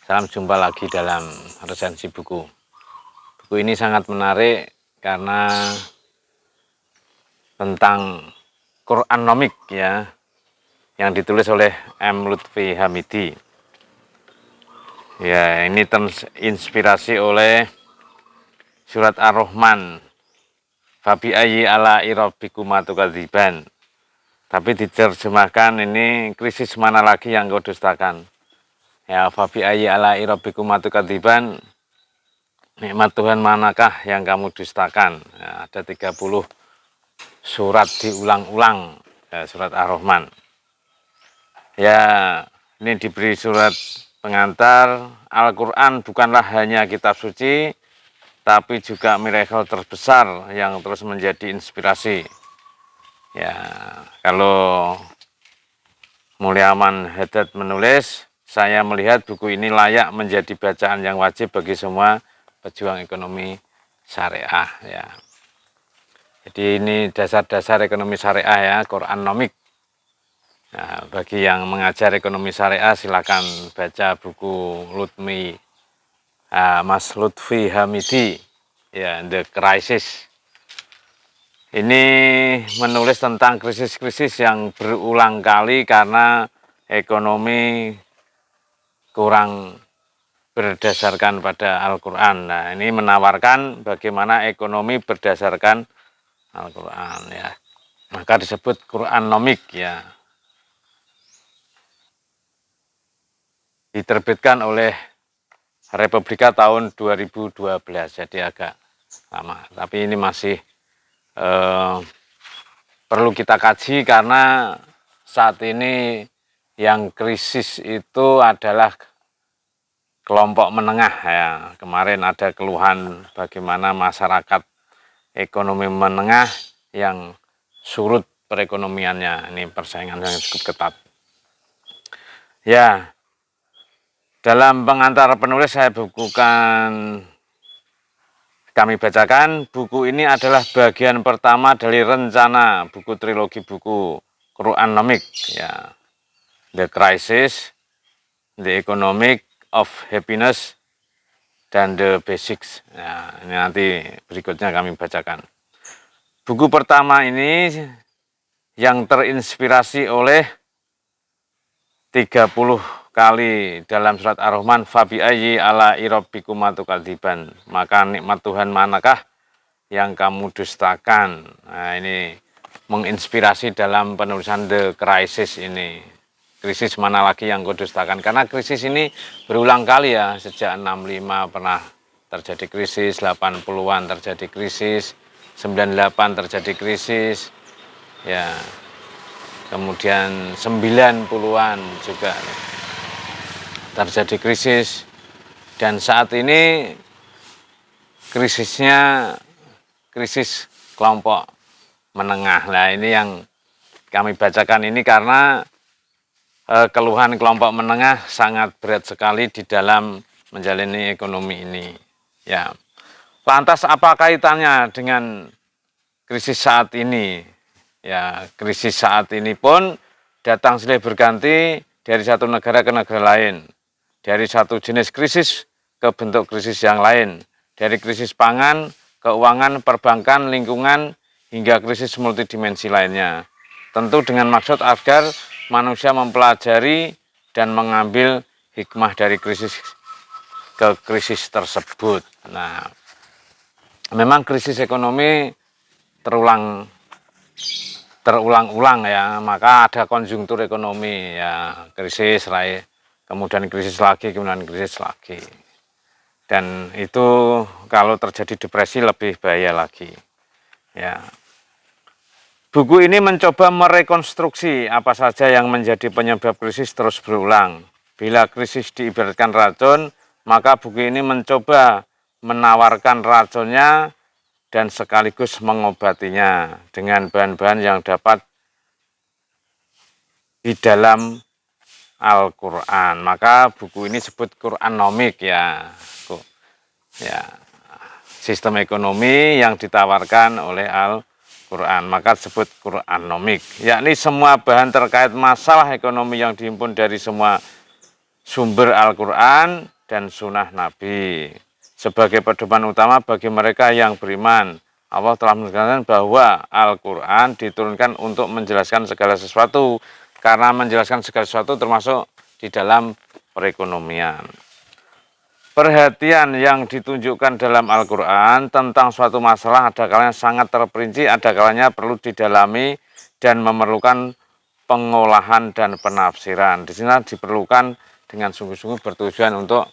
Salam jumpa lagi dalam resensi buku. Buku ini sangat menarik karena tentang Quranomik ya, yang ditulis oleh M. Lutfi Hamidi. Ya, ini terinspirasi oleh surat Ar-Rahman. Fabi ayyi ala rabbikuma tukadziban. Tapi diterjemahkan ini, krisis mana lagi yang kau dustakan? Ya, fabi ayyi ala rabbikuma tukadziban. Nikmat Tuhan manakah yang kamu dustakan? Ya, ada 30 surat diulang-ulang, ya, surat Ar-Rahman. Ya, ini diberi surat pengantar. Al-Quran bukanlah hanya kitab suci, tapi juga miracle terbesar yang terus menjadi inspirasi. Ya, kalau Mulyaman Haddad menulis, saya melihat buku ini layak menjadi bacaan yang wajib bagi semua pejuang ekonomi syariah. Ya. Jadi ini dasar-dasar ekonomi syariah ya, Quranomik. Nah, bagi yang mengajar ekonomi syariah silakan baca buku Mas Lutfi Hamidi, ya, The Crisis. Ini menulis tentang krisis-krisis yang berulang kali karena ekonomi kurang berdasarkan pada Al-Quran. Nah, ini menawarkan bagaimana ekonomi berdasarkan Al-Quran ya. Maka disebut Quranomik ya. Diterbitkan oleh Republika tahun 2012, jadi agak lama. Tapi ini masih perlu kita kaji karena saat ini yang krisis itu adalah kelompok menengah ya. Kemarin ada keluhan bagaimana masyarakat ekonomi menengah yang surut perekonomiannya. Ini persaingan yang cukup ketat. Ya, dalam pengantar penulis saya kami bacakan, buku ini adalah bagian pertama dari rencana buku trilogi buku Quranomik ya. The Crisis, The Economic of Happiness, dan The Basics. Nah, ini nanti berikutnya kami bacakan. Buku pertama ini yang terinspirasi oleh 30 kali dalam surat Ar-Rahman, fabi ayyi ala rabbikuma tukadziban. Maka nikmat Tuhan manakah yang kamu dustakan? Nah, ini menginspirasi dalam penulisan The Crisis ini. Krisis mana lagi yang kau dustakan? Karena krisis ini berulang kali ya, sejak 65 pernah terjadi krisis, 80-an terjadi krisis, 98 terjadi krisis, ya, kemudian 90-an juga terjadi krisis, dan saat ini krisisnya krisis kelompok menengah. Nah, ini yang kami bacakan ini karena keluhan kelompok menengah sangat berat sekali di dalam menjalani ekonomi ini. Ya, lantas apa kaitannya dengan krisis saat ini? Ya, krisis saat ini pun datang silih berganti dari satu negara ke negara lain, dari satu jenis krisis ke bentuk krisis yang lain, dari krisis pangan, keuangan, perbankan, lingkungan, hingga krisis multidimensi lainnya. Tentu dengan maksud agar manusia mempelajari dan mengambil hikmah dari krisis ke krisis tersebut. Nah, memang krisis ekonomi terulang-ulang ya, maka ada konjungtur ekonomi ya, krisis, kemudian krisis lagi, kemudian krisis lagi. Dan itu kalau terjadi depresi lebih bahaya lagi. Ya. Buku ini mencoba merekonstruksi apa saja yang menjadi penyebab krisis terus berulang. Bila krisis diibaratkan racun, maka buku ini mencoba menawarkan racunnya dan sekaligus mengobatinya dengan bahan-bahan yang dapat di dalam Al-Quran. Maka buku ini disebut Quranomik ya. Ya, sistem ekonomi yang ditawarkan oleh Al-Quran, maka disebut Quranomik, yakni semua bahan terkait masalah ekonomi yang dihimpun dari semua sumber Al-Quran dan sunnah Nabi. Sebagai pedoman utama bagi mereka yang beriman, Allah telah menegaskan bahwa Al-Quran diturunkan untuk menjelaskan segala sesuatu, karena menjelaskan segala sesuatu termasuk di dalam perekonomian. Perhatian yang ditunjukkan dalam Al-Quran tentang suatu masalah ada kalanya sangat terperinci, ada kalanya perlu didalami dan memerlukan pengolahan dan penafsiran. Di sini diperlukan dengan sungguh-sungguh bertujuan untuk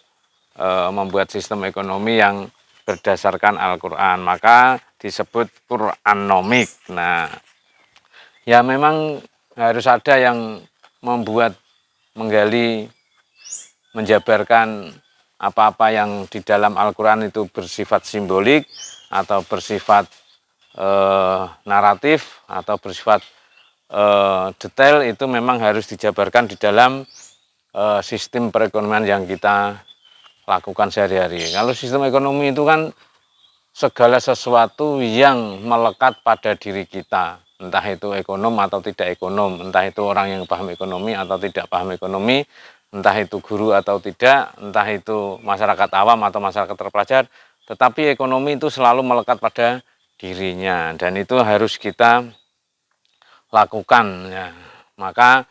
membuat sistem ekonomi yang berdasarkan Al-Quran, maka disebut Quranomik. Nah, ya memang harus ada yang membuat, menggali, menjabarkan apa-apa yang di dalam Al-Quran itu bersifat simbolik atau bersifat naratif atau bersifat detail, itu memang harus dijabarkan di dalam sistem perekonomian yang kita lakukan sehari-hari. Kalau sistem ekonomi itu kan segala sesuatu yang melekat pada diri kita, entah itu ekonom atau tidak ekonom, entah itu orang yang paham ekonomi atau tidak paham ekonomi, entah itu guru atau tidak, entah itu masyarakat awam atau masyarakat terpelajar, tetapi ekonomi itu selalu melekat pada dirinya, dan itu harus kita lakukan ya. Maka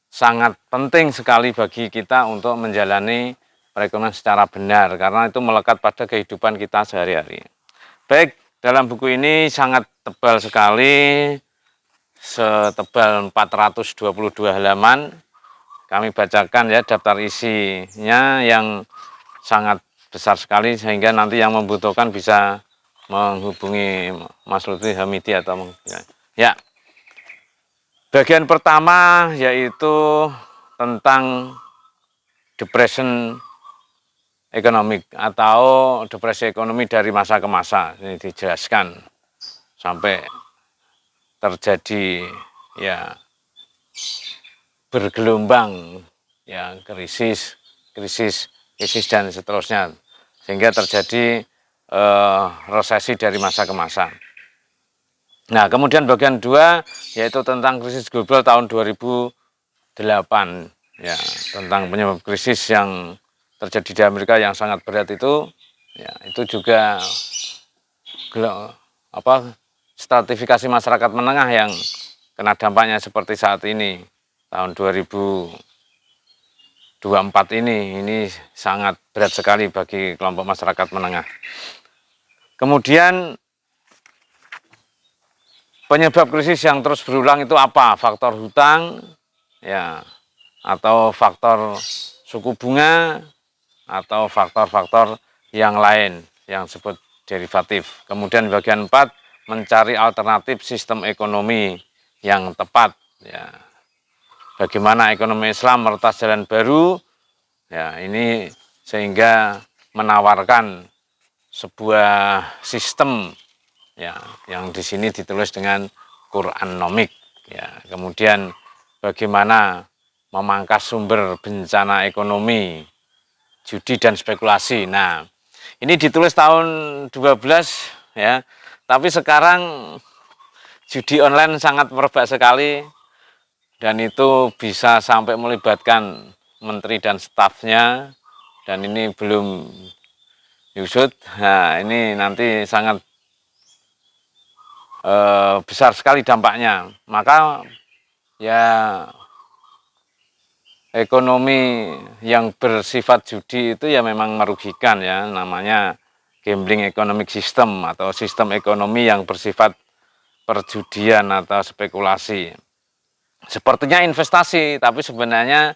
sangat penting sekali bagi kita untuk menjalani perekonomian secara benar, karena itu melekat pada kehidupan kita sehari-hari. Baik, dalam buku ini sangat tebal sekali, setebal 422 halaman. Kami bacakan ya daftar isinya yang sangat besar sekali, sehingga nanti yang membutuhkan bisa menghubungi Mas Lutfi Hamidi atau ya. Bagian pertama yaitu tentang depression ekonomik atau depresi ekonomi dari masa ke masa. Ini dijelaskan sampai terjadi ya bergelombang ya krisis dan seterusnya, sehingga terjadi resesi dari masa ke masa. Nah, kemudian bagian 2 yaitu tentang krisis global tahun 2008 ya, tentang penyebab krisis yang terjadi di Amerika yang sangat berat itu ya, itu juga stratifikasi masyarakat menengah yang kena dampaknya seperti saat ini tahun 2024 ini sangat berat sekali bagi kelompok masyarakat menengah. Kemudian penyebab krisis yang terus berulang itu apa? Faktor hutang ya, atau faktor suku bunga, atau faktor-faktor yang lain yang disebut derivatif. Kemudian bagian 4 mencari alternatif sistem ekonomi yang tepat ya. Bagaimana ekonomi Islam meretas jalan baru ya, ini sehingga menawarkan sebuah sistem ya, yang di sini ditulis dengan Quranomik ya. Kemudian bagaimana memangkas sumber bencana ekonomi, judi dan spekulasi. Nah, ini ditulis tahun 12 ya. Tapi sekarang judi online sangat merebak sekali, dan itu bisa sampai melibatkan menteri dan stafnya, dan ini belum usut. Nah, ini nanti sangat besar sekali dampaknya. Maka ya ekonomi yang bersifat judi itu ya memang merugikan ya, namanya gambling economic system atau sistem ekonomi yang bersifat perjudian atau spekulasi. Sepertinya investasi, tapi sebenarnya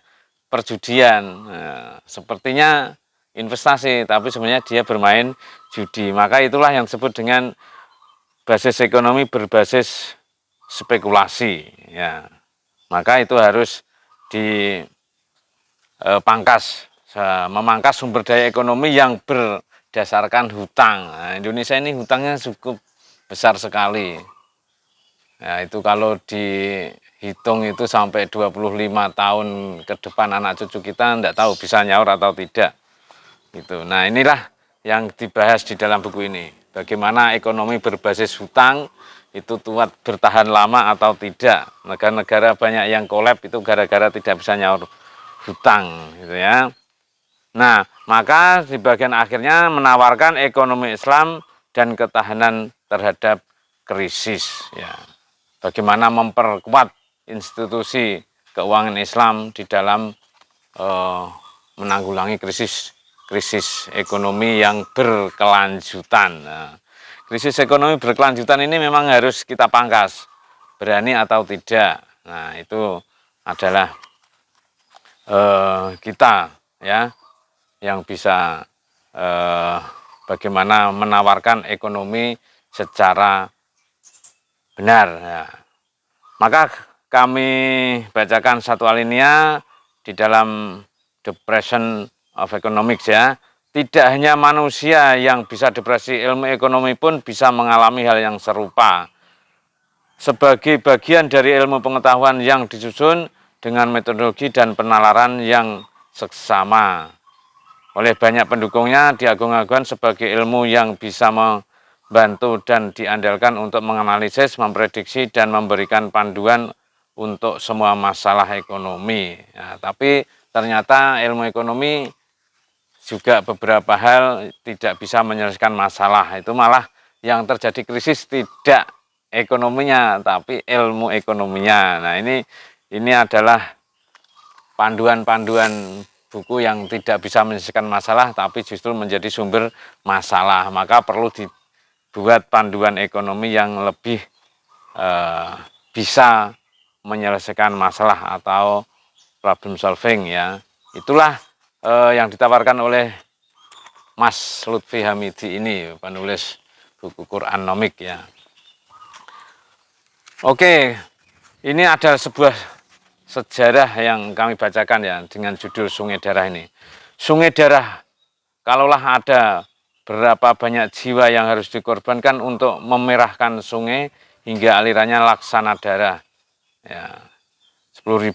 perjudian. Nah, sepertinya investasi, tapi sebenarnya dia bermain judi. Maka itulah yang disebut dengan basis ekonomi berbasis spekulasi. Ya, maka itu harus dipangkas, memangkas sumber daya ekonomi yang berdasarkan hutang. Nah, Indonesia ini hutangnya cukup besar sekali. Nah, itu kalau dihitung itu sampai 25 tahun ke depan anak cucu kita tidak tahu bisa nyaur atau tidak. Gitu. Nah, inilah yang dibahas di dalam buku ini. Bagaimana ekonomi berbasis hutang itu kuat bertahan lama atau tidak. Negara-negara banyak yang kolab itu gara-gara tidak bisa nyaur hutang gitu ya. Nah, Maka di bagian akhirnya menawarkan ekonomi Islam dan ketahanan terhadap krisis. Ya. Bagaimana memperkuat institusi keuangan Islam di dalam menanggulangi krisis ekonomi yang berkelanjutan. Nah, krisis ekonomi berkelanjutan ini memang harus kita pangkas, berani atau tidak. Nah, itu adalah kita ya yang bisa bagaimana menawarkan ekonomi secara benar. Ya. Maka kami bacakan satu alinea di dalam Depression of Economics ya. Tidak hanya manusia yang bisa depresi, ilmu ekonomi pun bisa mengalami hal yang serupa. Sebagai bagian dari ilmu pengetahuan yang disusun dengan metodologi dan penalaran yang seksama. Oleh banyak pendukungnya diagung-agungkan sebagai ilmu yang bisa membantu dan diandalkan untuk menganalisis, memprediksi, dan memberikan panduan untuk semua masalah ekonomi. Ya, tapi ternyata ilmu ekonomi juga beberapa hal tidak bisa menyelesaikan masalah. Itu malah yang terjadi krisis tidak ekonominya, tapi ilmu ekonominya. Nah ini adalah panduan-panduan buku yang tidak bisa menyelesaikan masalah, tapi justru menjadi sumber masalah. Maka perlu dibuat panduan ekonomi yang lebih bisa menyelesaikan masalah atau problem solving ya. Itulah yang ditawarkan oleh Mas Lutfi Hamidi ini, penulis buku Quranomik ya. Oke, ini ada sebuah sejarah yang kami bacakan ya dengan judul Sungai Darah ini. Sungai Darah, kalaulah ada berapa banyak jiwa yang harus dikorbankan untuk memerahkan sungai hingga alirannya laksana darah. Ya, 10.000,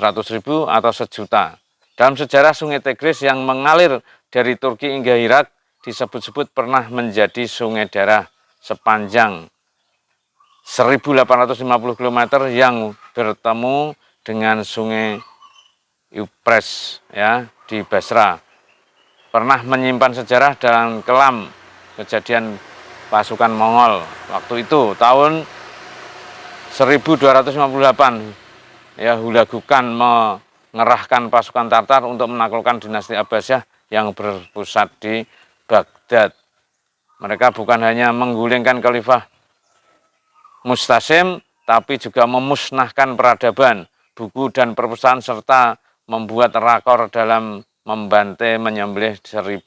100.000 atau sejuta. Dalam sejarah Sungai Tigris yang mengalir dari Turki hingga Irak disebut-sebut pernah menjadi sungai darah sepanjang 1.850 km yang bertemu dengan Sungai Euphrates ya di Basra. Pernah menyimpan sejarah dalam kelam kejadian pasukan Mongol waktu itu tahun 1258 ya Hulagukan mengerahkan pasukan Tartar untuk menaklukkan dinasti Abbasiyah yang berpusat di Baghdad. Mereka bukan hanya menggulingkan Khalifah Mustasim, tapi juga memusnahkan peradaban, buku dan perpustakaan serta membuat rakor dalam membantai menyembelih 8.000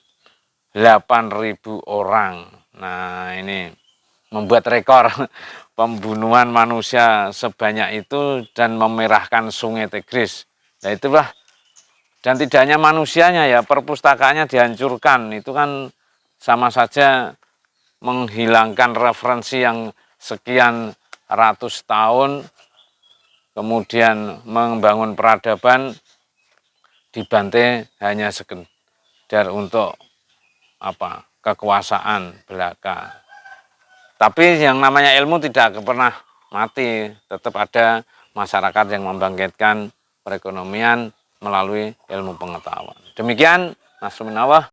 orang. Nah ini membuat rekor pembunuhan manusia sebanyak itu dan memerahkan Sungai Tigris. Nah itulah, dan tidak hanya manusianya ya, perpustakaannya dihancurkan. Itu kan sama saja menghilangkan referensi yang sekian ratus tahun, kemudian membangun peradaban dibantai hanya sekedar untuk kekuasaan belaka. Tapi yang namanya ilmu tidak pernah mati, tetap ada masyarakat yang membangkitkan perekonomian melalui ilmu pengetahuan. Demikian, Nasruminallah.